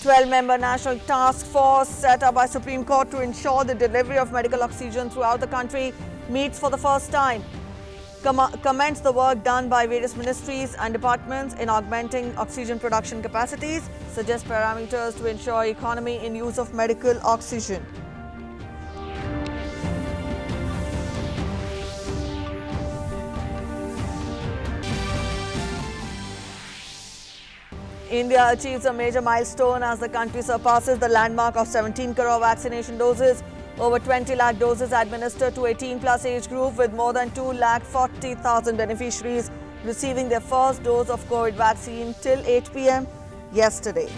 12-member National Task Force set up by Supreme Court to ensure the delivery of medical oxygen throughout the country meets for the first time. Comments the work done by various ministries and departments in augmenting oxygen production capacities, suggests parameters to ensure economy in use of medical oxygen. India achieves a major milestone as the country surpasses the landmark of 17 crore vaccination doses. Over 20 lakh doses administered to 18-plus age group, with more than 2,40,000 beneficiaries receiving their first dose of COVID vaccine till 8 p.m. yesterday.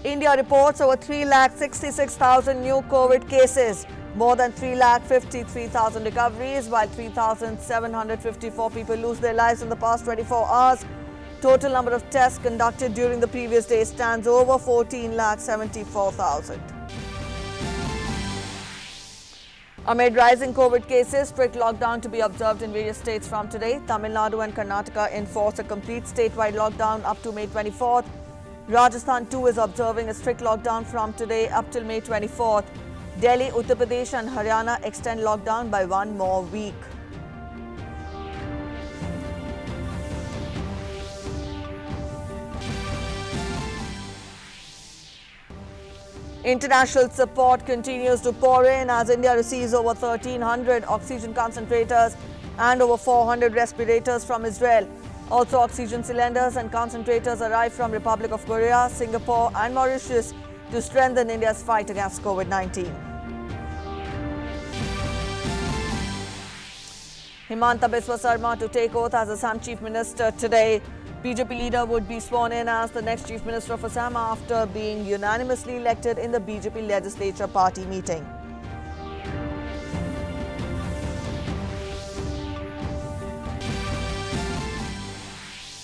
India reports over 3,66,000 new COVID cases, more than 3,53,000 recoveries, while 3,754 people lose their lives in the past 24 hours. Total number of tests conducted during the previous day stands over 14,74,000. Amid rising COVID cases, strict lockdown to be observed in various states from today. Tamil Nadu and Karnataka enforce a complete statewide lockdown up to May 24th. Rajasthan too is observing a strict lockdown from today up till May 24th. Delhi, Uttar Pradesh and Haryana extend lockdown by one more week. International support continues to pour in as India receives over 1,300 oxygen concentrators and over 400 respirators from Israel. Also, oxygen cylinders and concentrators arrive from Republic of Korea, Singapore and Mauritius to strengthen India's fight against COVID-19. Himanta Biswa to take oath as Assam Chief Minister today. BJP leader would be sworn in as the next Chief Minister of Assam after being unanimously elected in the BJP legislature party meeting.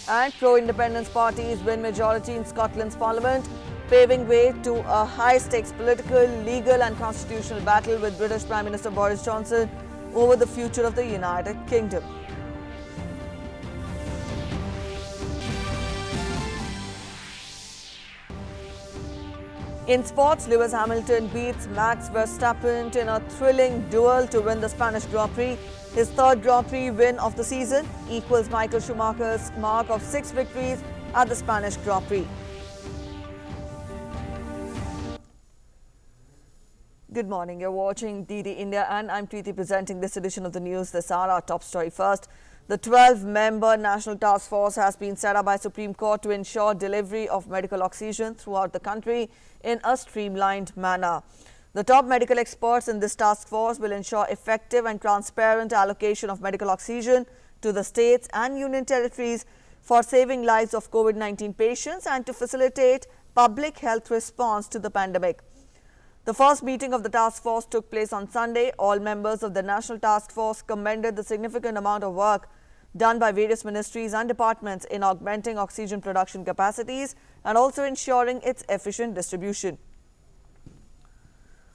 And pro-independence parties win majority in Scotland's parliament, paving way to a high-stakes political, legal and constitutional battle with British Prime Minister Boris Johnson over the future of the United Kingdom. In sports, Lewis Hamilton beats Max Verstappen in a thrilling duel to win the Spanish Grand Prix. His third Grand Prix win of the season equals Michael Schumacher's mark of 6 victories at the Spanish Grand Prix. Good morning, you're watching DD India and I'm Preeti presenting this edition of the news. This hour, our top story first. The 12-member National Task Force has been set up by Supreme Court to ensure delivery of medical oxygen throughout the country in a streamlined manner. The top medical experts in this task force will ensure effective and transparent allocation of medical oxygen to the states and union territories for saving lives of COVID-19 patients and to facilitate public health response to the pandemic. The first meeting of the task force took place on Sunday. All members of the National Task Force commended the significant amount of work done by various ministries and departments in augmenting oxygen production capacities and also ensuring its efficient distribution.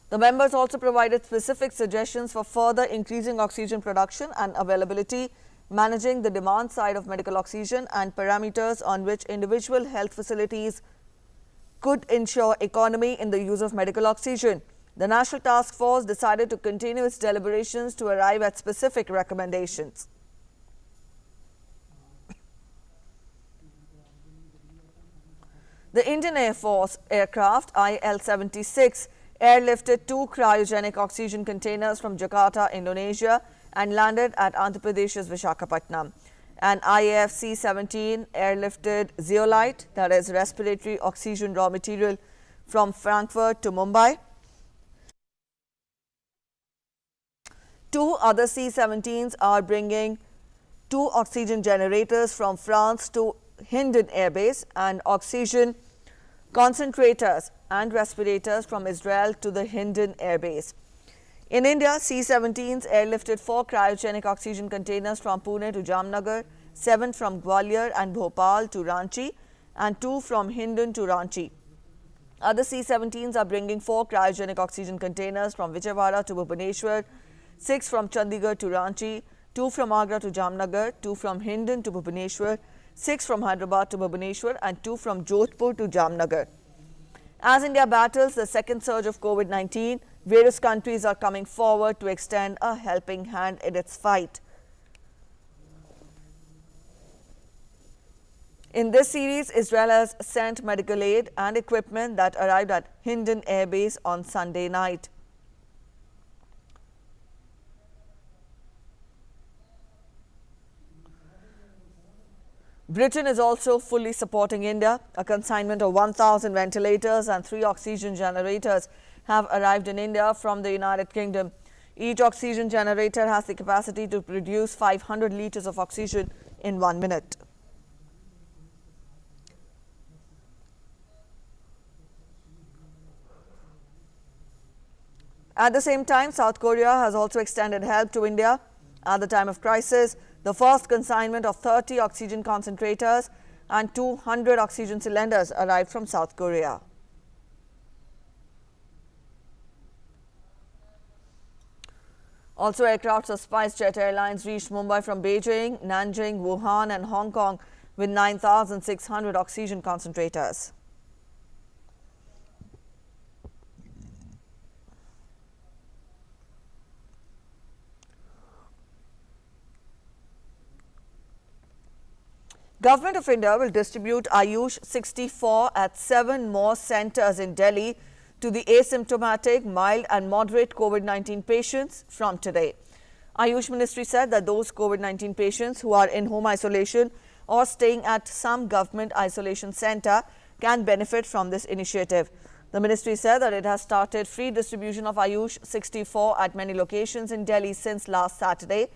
The members also provided specific suggestions for further increasing oxygen production and availability, managing the demand side of medical oxygen and parameters on which individual health facilities could ensure economy in the use of medical oxygen. The National Task Force decided to continue its deliberations to arrive at specific recommendations. The Indian Air Force aircraft IL-76 airlifted 2 cryogenic oxygen containers from Jakarta, Indonesia and landed at Andhra Pradesh's Visakhapatnam. An IAF C-17 airlifted zeolite, that is respiratory oxygen raw material, from Frankfurt to Mumbai. 2 other C-17s are bringing 2 oxygen generators from France to Hindon Air Base and oxygen concentrators and respirators from Israel to the Hindon Air Base. In India, C-17s airlifted 4 cryogenic oxygen containers from Pune to Jamnagar, 7 from Gwalior and Bhopal to Ranchi, and 2 from Hindon to Ranchi. Other C-17s are bringing 4 cryogenic oxygen containers from Vijayawada to Bhubaneswar, 6 from Chandigarh to Ranchi, 2 from Agra to Jamnagar, 2 from Hindon to Bhubaneswar, 6 from Hyderabad to Bhubaneswar and 2 from Jodhpur to Jamnagar. As India battles the second surge of COVID-19, various countries are coming forward to extend a helping hand in its fight. In this series, Israel has sent medical aid and equipment that arrived at Hindon Air Base on Sunday night. Britain is also fully supporting India. A consignment of 1,000 ventilators and 3 oxygen generators have arrived in India from the United Kingdom. Each oxygen generator has the capacity to produce 500 litres of oxygen in 1 minute. At the same time, South Korea has also extended help to India. At the time of crisis, the first consignment of 30 oxygen concentrators and 200 oxygen cylinders arrived from South Korea. Also, aircrafts of SpiceJet Airlines reached Mumbai from Beijing, Nanjing, Wuhan and Hong Kong with 9,600 oxygen concentrators. Government of India will distribute Ayush 64 at 7 more centres in Delhi to the asymptomatic, mild and moderate COVID-19 patients from today. Ayush Ministry said that those COVID-19 patients who are in home isolation or staying at some government isolation centre can benefit from this initiative. The ministry said that it has started free distribution of Ayush 64 at many locations in Delhi since last Saturday.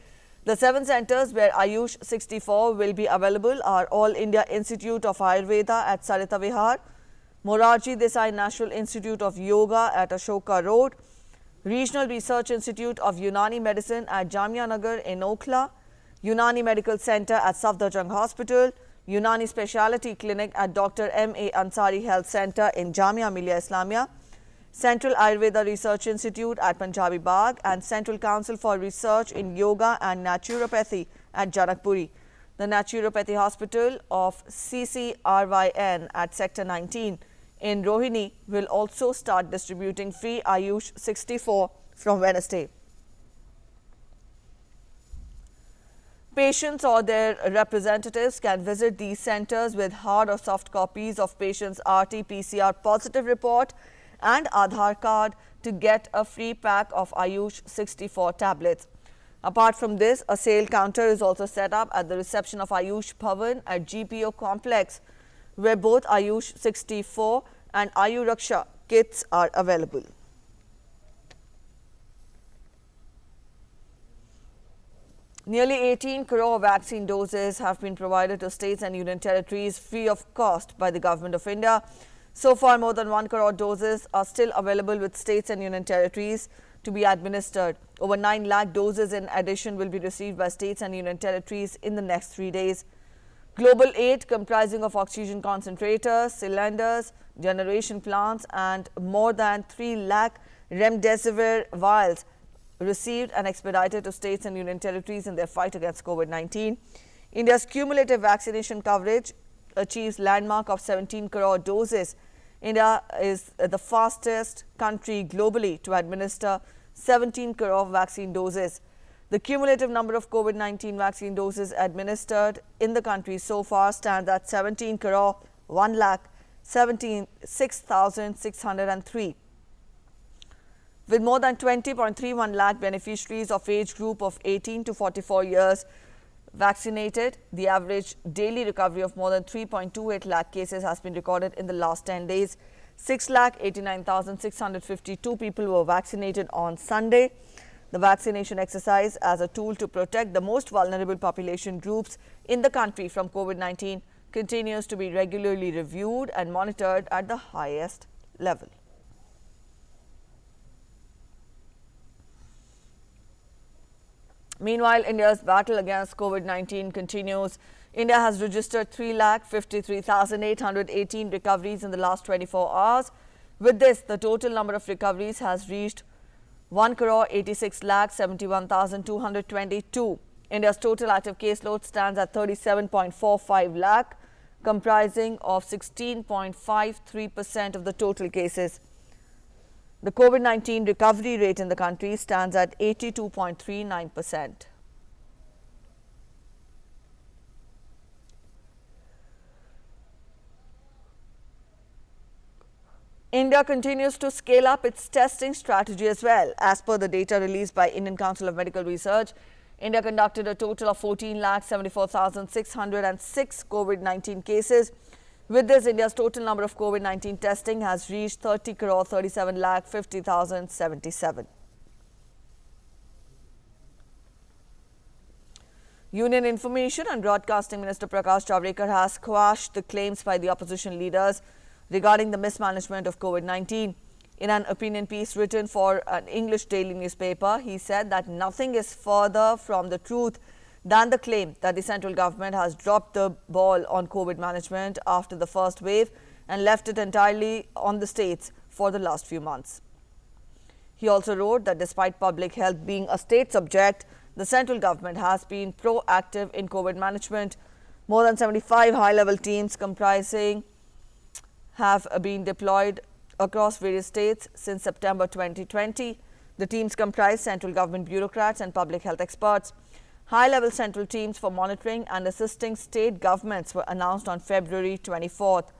The 7 centres where Ayush 64 will be available are All India Institute of Ayurveda at Sarita Vihar, Morarji Desai National Institute of Yoga at Ashoka Road, Regional Research Institute of Unani Medicine at Jamia Nagar in Okhla, Unani Medical Centre at Safdarjung Hospital, Unani Speciality Clinic at Dr. M.A. Ansari Health Centre in Jamia Millia Islamia, Central Ayurveda Research Institute at Punjabi Bagh and Central Council for Research in Yoga and Naturopathy at Janakpuri. The Naturopathy Hospital of CCRYN at Sector 19 in Rohini will also start distributing free Ayush 64 from Wednesday. Patients or their representatives can visit these centres with hard or soft copies of patient's RT-PCR positive report and Aadhaar card to get a free pack of Ayush 64 tablets. Apart from this, a sale counter is also set up at the reception of Ayush Bhavan at GPO complex, where both Ayush 64 and Ayu Raksha kits are available. Nearly 18 crore vaccine doses have been provided to states and union territories free of cost by the Government of India. So far, more than 1 crore doses are still available with states and union territories to be administered. Over 9 lakh doses in addition will be received by states and union territories in the next 3 days. Global aid comprising of oxygen concentrators, cylinders, generation plants and more than 3 lakh remdesivir vials received and expedited to states and union territories in their fight against COVID-19. India's cumulative vaccination coverage achieves landmark of 17 crore doses. India is the fastest country globally to administer 17 crore vaccine doses. The cumulative number of COVID-19 vaccine doses administered in the country so far stands at 17 crore 1,76,603. With more than 20.31 lakh beneficiaries of age group of 18 to 44 years vaccinated, the average daily recovery of more than 3.28 lakh cases has been recorded in the last 10 days. 6,89,652 people were vaccinated on Sunday. The vaccination exercise as a tool to protect the most vulnerable population groups in the country from COVID-19 continues to be regularly reviewed and monitored at the highest level. Meanwhile, India's battle against COVID-19 continues. India has registered 3,53,818 recoveries in the last 24 hours. With this, the total number of recoveries has reached 1,86,71,222. India's total active caseload stands at 37.45 lakh, comprising of 16.53% of the total cases. The COVID-19 recovery rate in the country stands at 82.39%. India continues to scale up its testing strategy as well. As per the data released by Indian Council of Medical Research, India conducted a total of 14,74,606 COVID-19 cases. With this, India's total number of COVID-19 testing has reached 30 crore 37 lakh 50,077. Union Information and Broadcasting Minister Prakash Javadekar has quashed the claims by the opposition leaders regarding the mismanagement of COVID-19. In an opinion piece written for an English daily newspaper, he said that nothing is further from the truth than the claim that the central government has dropped the ball on COVID management after the first wave and left it entirely on the states for the last few months. He also wrote that despite public health being a state subject, the central government has been proactive in COVID management. More than 75 high-level teams comprising have been deployed across various states since September 2020. The teams comprise central government bureaucrats and public health experts. High-level central teams for monitoring and assisting state governments were announced on February 24th.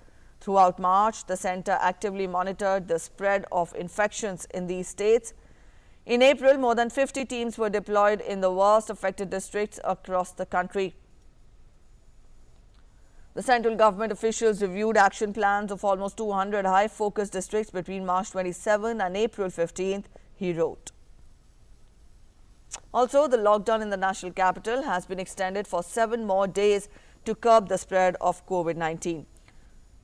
Throughout March, the centre actively monitored the spread of infections in these states. In April, more than 50 teams were deployed in the worst affected districts across the country. The central government officials reviewed action plans of almost 200 high-focus districts between March 27 and April 15th, he wrote. Also, the lockdown in the national capital has been extended for 7 more days to curb the spread of COVID-19.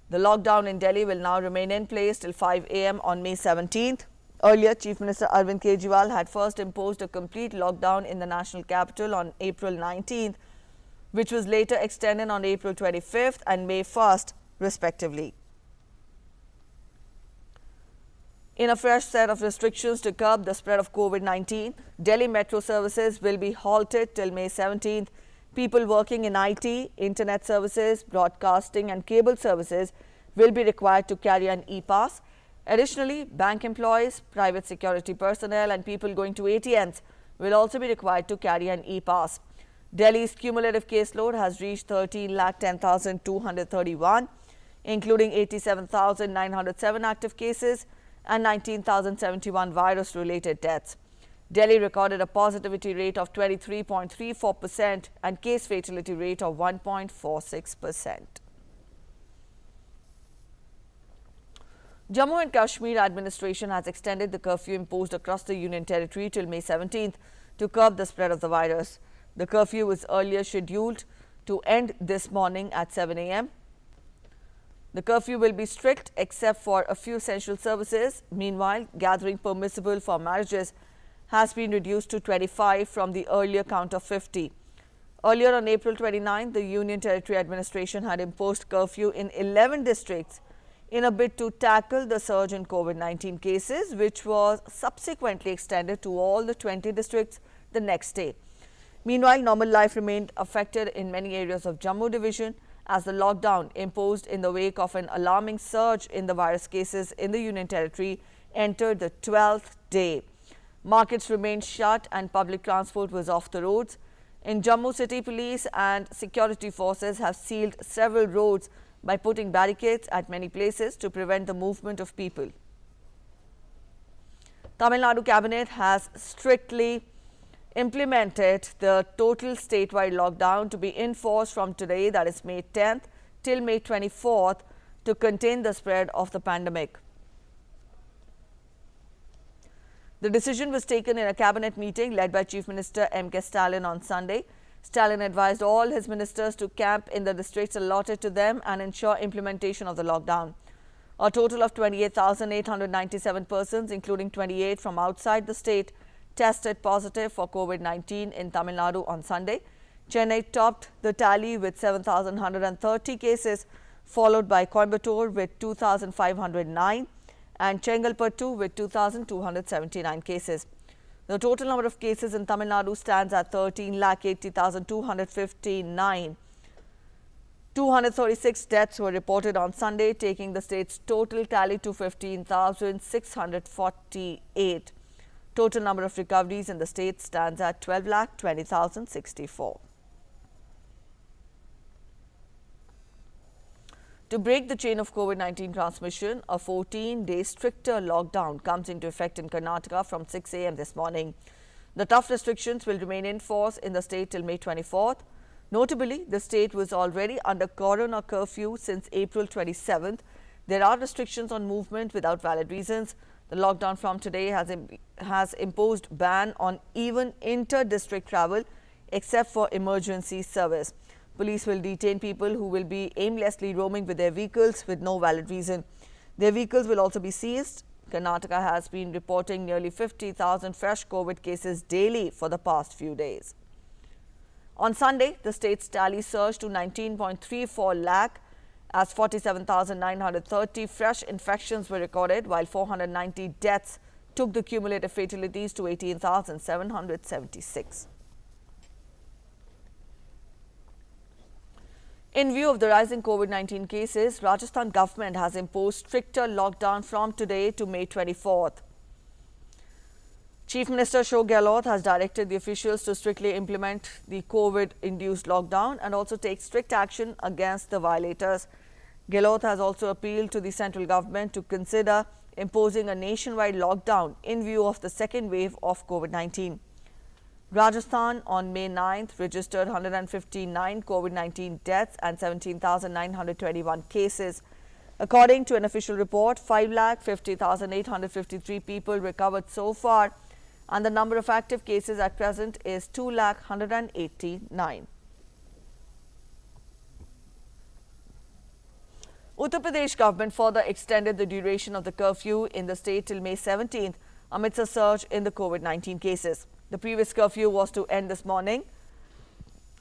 The lockdown in Delhi will now remain in place till 5 a.m. on May 17th. Earlier, Chief Minister Arvind Kejriwal had first imposed a complete lockdown in the national capital on April 19th, which was later extended on April 25th and May 1st, respectively. In a fresh set of restrictions to curb the spread of COVID-19, Delhi metro services will be halted till May 17th. People working in IT, internet services, broadcasting and cable services will be required to carry an e-pass. Additionally, bank employees, private security personnel and people going to ATMs will also be required to carry an e-pass. Delhi's cumulative caseload has reached 13,10,231, including 87,907 active cases and 19,071 virus-related deaths. Delhi recorded a positivity rate of 23.34% and case fatality rate of 1.46%. Jammu and Kashmir administration has extended the curfew imposed across the Union Territory till May 17th to curb the spread of the virus. The curfew was earlier scheduled to end this morning at 7 a.m. The curfew will be strict except for a few essential services. Meanwhile, gathering permissible for marriages has been reduced to 25 from the earlier count of 50. Earlier on April 29, the Union Territory administration had imposed curfew in 11 districts in a bid to tackle the surge in COVID-19 cases, which was subsequently extended to all the 20 districts the next day. Meanwhile, normal life remained affected in many areas of Jammu division as the lockdown imposed in the wake of an alarming surge in the virus cases in the Union Territory entered the 12th day. Markets remained shut and public transport was off the roads. In Jammu, city police and security forces have sealed several roads by putting barricades at many places to prevent the movement of people. Tamil Nadu cabinet has strictly implemented the total statewide lockdown to be enforced from today, that is May 10th, till May 24th to contain the spread of the pandemic. The decision was taken in a cabinet meeting led by Chief Minister M.K. Stalin on Sunday. Stalin advised all his ministers to camp in the districts allotted to them and ensure implementation of the lockdown. A total of 28,897 persons, including 28 from outside the state, tested positive for COVID-19 in Tamil Nadu on Sunday. Chennai topped the tally with 7,130 cases, followed by Coimbatore with 2,509 and Chengalpattu with 2,279 cases. The total number of cases in Tamil Nadu stands at 13,80,259. 236 deaths were reported on Sunday, taking the state's total tally to 15,648. Total number of recoveries in the state stands at 12,20,064. To break the chain of COVID-19 transmission, a 14-day stricter lockdown comes into effect in Karnataka from 6 a.m. this morning. The tough restrictions will remain in force in the state till May 24th. Notably, the state was already under corona curfew since April 27th. There are restrictions on movement without valid reasons. The lockdown from today has imposed ban on even inter-district travel except for emergency service. Police will detain people who will be aimlessly roaming with their vehicles with no valid reason. Their vehicles will also be seized. Karnataka has been reporting nearly 50,000 fresh COVID cases daily for the past few days. On Sunday, the state's tally surged to 19.34 lakh as 47,930 fresh infections were recorded, while 490 deaths took the cumulative fatalities to 18,776. In view of the rising COVID-19 cases, Rajasthan government has imposed stricter lockdown from today to May 24th. Chief Minister Ashok Gehlot has directed the officials to strictly implement the COVID-induced lockdown and also take strict action against the violators. Gehlot has also appealed to the central government to consider imposing a nationwide lockdown in view of the second wave of COVID-19. Rajasthan on May 9th registered 159 COVID-19 deaths and 17,921 cases. According to an official report, 5,50,853 people recovered so far, and the number of active cases at present is 2,189. Uttar Pradesh government further extended the duration of the curfew in the state till May 17th amidst a surge in the COVID-19 cases. The previous curfew was to end this morning.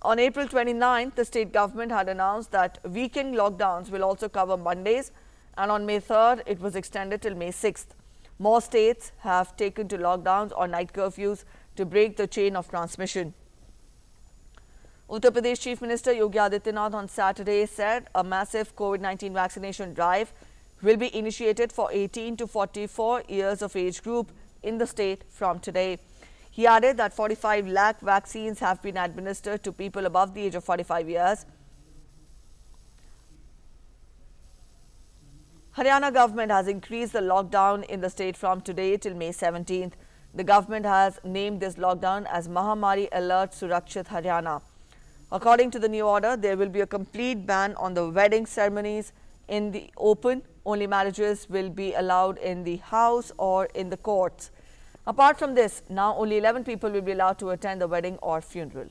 On April 29th, the state government had announced that weekend lockdowns will also cover Mondays, and on May 3rd, it was extended till May 6th. More states have taken to lockdowns or night curfews to break the chain of transmission. Uttar Pradesh Chief Minister Yogi Adityanath on Saturday said a massive COVID-19 vaccination drive will be initiated for 18 to 44 years of age group in the state from today. He added that 45 lakh vaccines have been administered to people above the age of 45 years. Haryana government has increased the lockdown in the state from today till May 17th. The government has named this lockdown as Mahamari Alert Surakshit Haryana. According to the new order, there will be a complete ban on the wedding ceremonies in the open. Only marriages will be allowed in the house or in the courts. Apart from this, now only 11 people will be allowed to attend the wedding or funeral.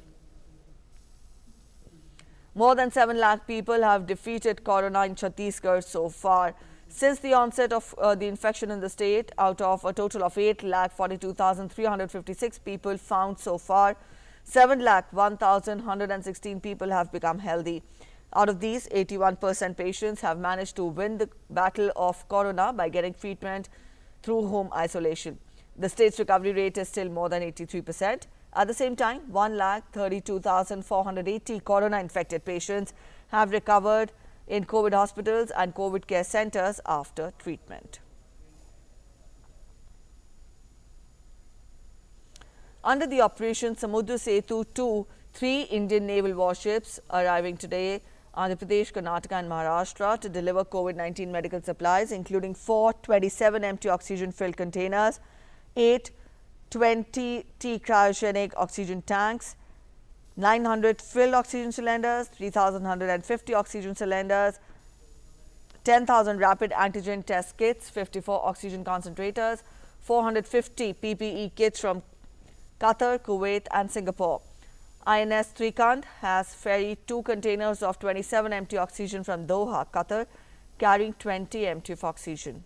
More than 7 lakh people have defeated corona in Chhattisgarh so far. Since the onset of the infection in the state, out of a total of 8,42,356 people found so far, 7,01,116 people have become healthy. Out of these, 81% patients have managed to win the battle of corona by getting treatment through home isolation. The state's recovery rate is still more than 83%. At the same time, 1,32,480 corona-infected patients have recovered in COVID hospitals and COVID care centers after treatment. Under the Operation Samudra Setu 2, 3 Indian naval warships arriving today, Andhra Pradesh, Karnataka and Maharashtra to deliver COVID-19 medical supplies, including 427 empty oxygen-filled containers, 8 20T cryogenic oxygen tanks, 900 filled oxygen cylinders, 3,150 oxygen cylinders, 10,000 rapid antigen test kits, 54 oxygen concentrators, 450 PPE kits from Qatar, Kuwait and Singapore. INS Trikant has ferried 2 containers of 27 empty oxygen from Doha, Qatar, carrying 20 empty of oxygen.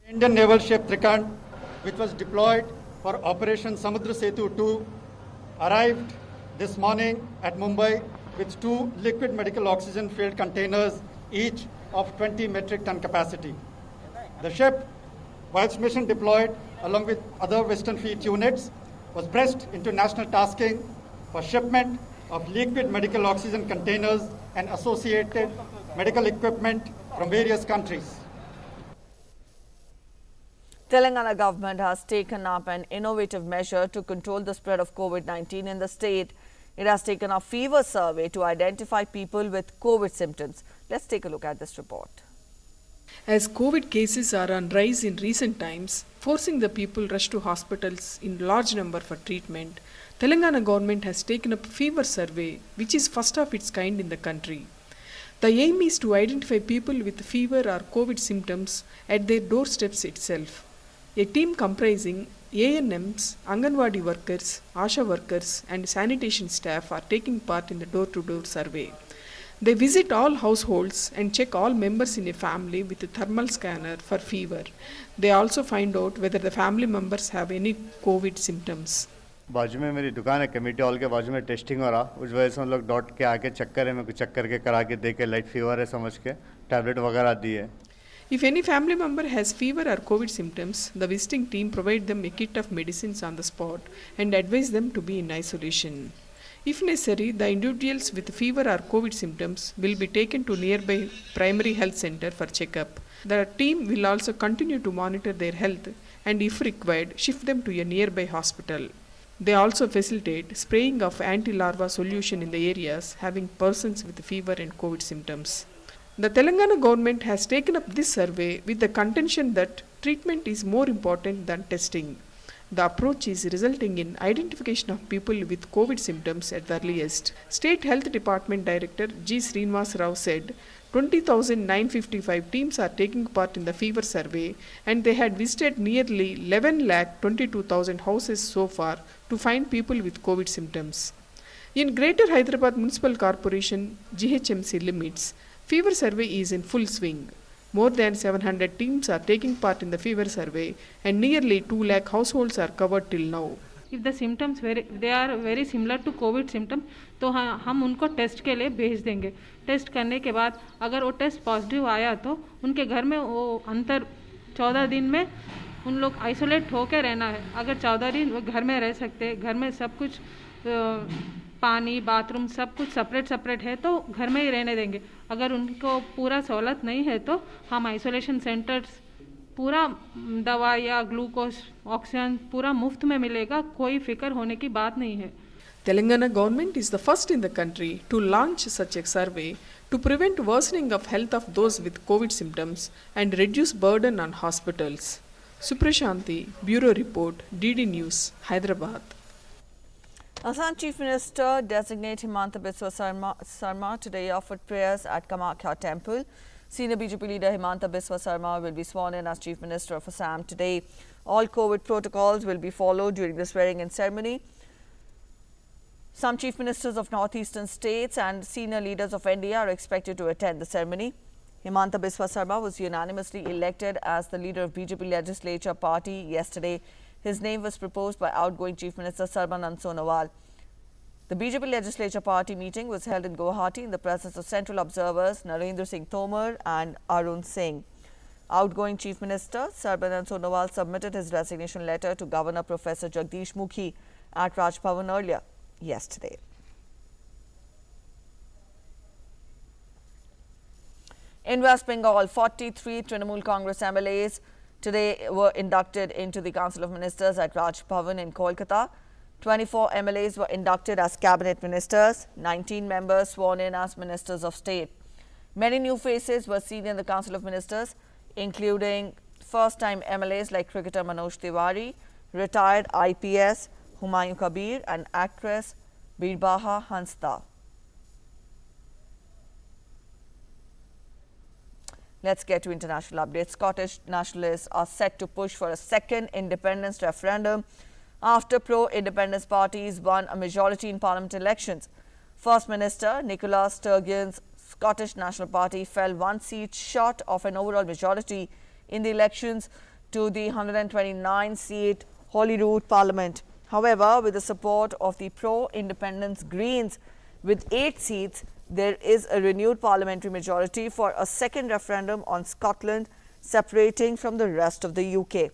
Indian naval ship Trikant, which was deployed for Operation Samudra Setu 2, arrived this morning at Mumbai with 2 liquid medical oxygen filled containers, each of 20 metric ton capacity. The ship whilst mission deployed along with other Western Fleet units, was pressed into national tasking for shipment of liquid medical oxygen containers and associated medical equipment from various countries. Telangana government has taken up an innovative measure to control the spread of COVID-19 in the state. It has taken a fever survey to identify people with COVID symptoms. Let's take a look at this report. As COVID cases are on rise in recent times, forcing the people rush to hospitals in large number for treatment, Telangana government has taken up a fever survey, which is first of its kind in the country. The aim is to identify people with fever or COVID symptoms at their doorsteps itself. A team comprising ANMs, Anganwadi workers, ASHA workers and sanitation staff are taking part in the door-to-door survey. They visit all households and check all members in a family with a thermal scanner for fever. They also find out whether the family members have any COVID symptoms. बाजू में मेरी दुकान है committee hall के बाजू में testing हो रहा उस वजह से हम लोग डॉट के आके चक्कर है मेरे को चक्कर के करा के दे के लाइट फीवर है समझ के टैबलेट वगैरह दी है. If any family member has fever or COVID symptoms, the visiting team provide them a kit of medicines on the spot and advise them to be in isolation. If necessary, the individuals with fever or COVID symptoms will be taken to nearby primary health center for checkup. The team will also continue to monitor their health and if required, shift them to a nearby hospital. They also facilitate spraying of anti-larva solution in the areas having persons with fever and COVID symptoms. The Telangana government has taken up this survey with the contention that treatment is more important than testing. The approach is resulting in identification of people with COVID symptoms at the earliest. State Health Department Director G. Srinivas Rao said 20,955 teams are taking part in the fever survey and they had visited nearly 11,22,000 houses so far to find people with COVID symptoms. In Greater Hyderabad Municipal Corporation GHMC limits, fever survey is in full swing. More than 700 teams are taking part in the fever survey and nearly 2 lakh households are covered till now. If the symptoms they are very similar to COVID symptom, तो हम उनको test के लिए भेज देंगे. Test करने के बाद अगर वो टेस्ट पॉजिटिव आया तो उनके घर में वो अंतर 14 दिन में उन लोग आइसोलेट होकर रहना है. अगर 14 दिन वो घर में रह सकते, घर में सब कुछ पानी बाथरूम सब कुछ सेपरेट है तो घर में ही रहने देंगे. अगर उनको पूरा सहूलत नहीं है तो हम आइसोलेशन सेंटर्स पूरा दवा या ग्लूकोज ऑक्सीजन पूरा मुफ्त में मिलेगा. कोई फिक्र होने की बात नहीं है. Telangana government is the first in the country to launch such a survey to prevent worsening of health of those with COVID symptoms and reduce burden on hospitals. Suprashanti, Bureau Report, DD News, Hyderabad. Assam Chief Minister designate Himanta Biswa Sarma today offered prayers at Kamakhya Temple. Senior BJP leader Himanta Biswa Sarma will be sworn in as Chief Minister of Assam today. All COVID protocols will be followed during the swearing-in ceremony. Some chief ministers of northeastern states and senior leaders of India are expected to attend the ceremony. Himanta Biswa Sarma was unanimously elected as the leader of BJP legislature party yesterday. His name was proposed by outgoing Chief Minister Sarbanand Sonowal. The BJP legislature party meeting was held in Guwahati in the presence of central observers Narendra Singh Tomar and Arun Singh. Outgoing Chief Minister Sarbanand Sonowal submitted his resignation letter to Governor Professor Jagdish Mukhi at Raj Bhavan earlier yesterday. In West Bengal, 43 Trinamool Congress MLAs today were inducted into the Council of Ministers at Raj Bhavan in Kolkata. 24 MLAs were inducted as cabinet ministers, 19 members sworn in as ministers of state. Many new faces were seen in the Council of Ministers, including first-time MLAs like cricketer Manoj Tiwari, retired IPS Humayun Kabir and actress Birbaha Hansda. Let's get to international updates. Scottish nationalists are set to push for a second independence referendum after pro-independence parties won a majority in parliament elections. First Minister Nicola Sturgeon's Scottish National Party fell one seat short of an overall majority in the elections to the 129-seat Holyrood Parliament. However, with the support of the pro-independence Greens with 8 seats, there is a renewed parliamentary majority for a second referendum on Scotland separating from the rest of the UK.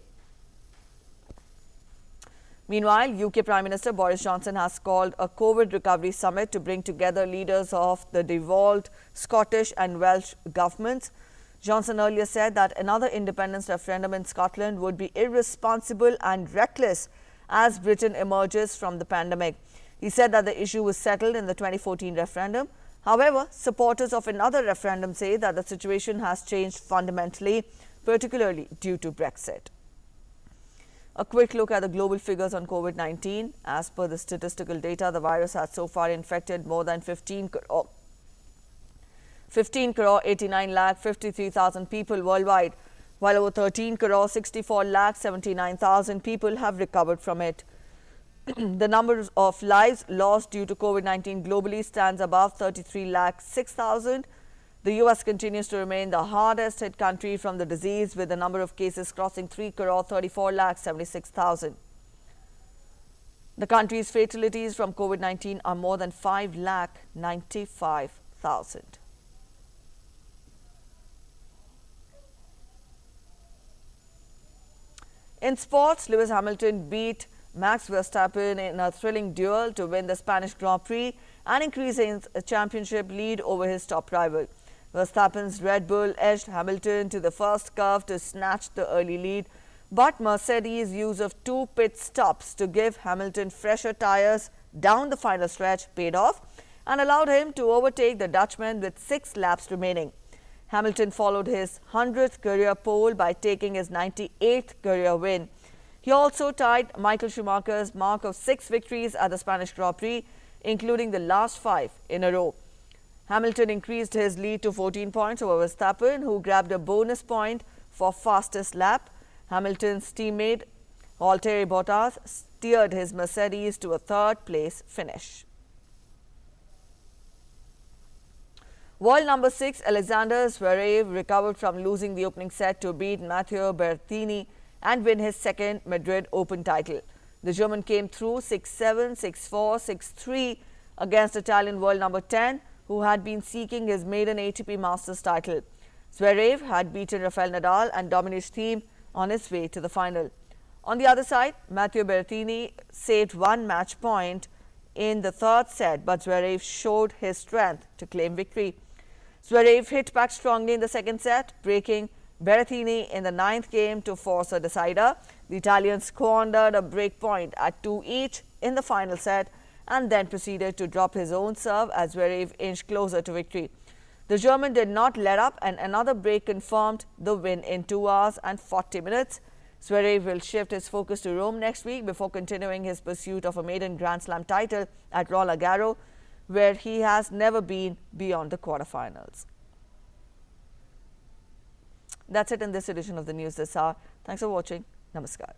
Meanwhile, UK Prime Minister Boris Johnson has called a COVID recovery summit to bring together leaders of the devolved Scottish and Welsh governments. Johnson earlier said that another independence referendum in Scotland would be irresponsible and reckless as Britain emerges from the pandemic. He said that the issue was settled in the 2014 referendum. However, supporters of another referendum say that the situation has changed fundamentally, particularly due to Brexit. A quick look at the global figures on COVID-19. As per the statistical data, the virus has so far infected more than 15 crore 89 lakh 53,000 people worldwide, while over 13 crore 64 lakh 79,000 people have recovered from it. The number of lives lost due to COVID-19 globally stands above 33 lakh 6,000. The US continues to remain the hardest hit country from the disease, with the number of cases crossing 3 crore 34 lakh 76,000. The country's fatalities from COVID-19 are more than 5 lakh 95,000. In sports, Lewis Hamilton beat Max Verstappen in a thrilling duel to win the Spanish Grand Prix and increase his championship lead over his top rival. Verstappen's Red Bull edged Hamilton to the first curve to snatch the early lead, but Mercedes' use of 2 pit stops to give Hamilton fresher tyres down the final stretch paid off and allowed him to overtake the Dutchman with 6 laps remaining. Hamilton followed his 100th career pole by taking his 98th career win. He also tied Michael Schumacher's mark of 6 victories at the Spanish Grand Prix, including the last 5 in a row. Hamilton increased his lead to 14 points over Verstappen, who grabbed a bonus point for fastest lap. Hamilton's teammate Valtteri Bottas steered his Mercedes to a third-place finish. World number 6 Alexander Zverev recovered from losing the opening set to beat Matteo Berrettini and win his second Madrid Open title. The German came through 6-7, 6-4, 6-3 against Italian world number 10, who had been seeking his maiden ATP Masters title. Zverev had beaten Rafael Nadal and Dominic Thiem on his way to the final. On the other side, Matteo Berrettini saved 1 match point in the third set, but Zverev showed his strength to claim victory. Zverev hit back strongly in the second set, breaking Berrettini in the 9th game to force a decider. The Italian squandered a break point at 2 each in the final set and then proceeded to drop his own serve as Zverev inched closer to victory. The German did not let up, and another break confirmed the win in 2 hours and 40 minutes. Zverev will shift his focus to Rome next week before continuing his pursuit of a maiden Grand Slam title at Roland Garros, where he has never been beyond the quarterfinals. That's it in this edition of the news this hour. Thanks for watching. Namaskar.